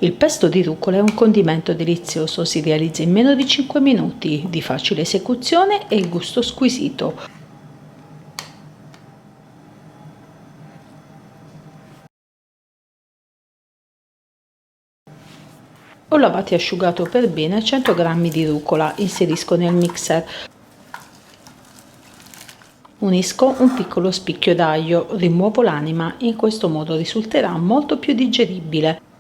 Il pesto di rucola è un condimento delizioso, si realizza in meno di 5 minuti, di facile esecuzione e gusto squisito. Ho lavato e asciugato per bene 100 g di rucola, inserisco nel mixer. Unisco un piccolo spicchio d'aglio, rimuovo l'anima, in questo modo risulterà molto più digeribile.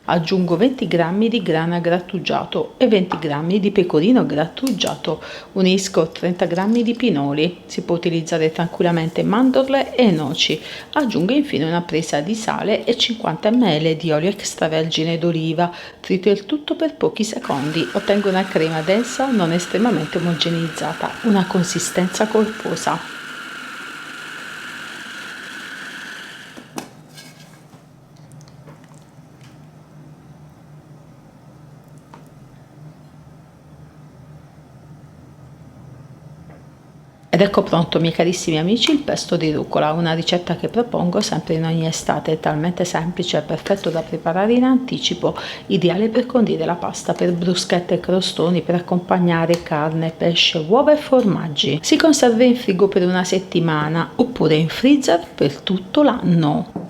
Aggiungo 20 g di grana grattugiato e 20 g di pecorino grattugiato. Unisco 30 g di pinoli. Si può utilizzare tranquillamente mandorle e noci. Aggiungo infine una presa di sale e 50 ml di olio extravergine d'oliva. Trito il tutto per pochi secondi. Ottengo una crema densa, non estremamente omogeneizzata, una consistenza corposa. Ed ecco pronto, miei carissimi amici, il pesto di rucola, una ricetta che propongo sempre in ogni estate, è talmente semplice e perfetto da preparare in anticipo, ideale per condire la pasta, per bruschette e crostoni, per accompagnare carne, pesce, uova e formaggi. Si conserva in frigo per una settimana oppure in freezer per tutto l'anno.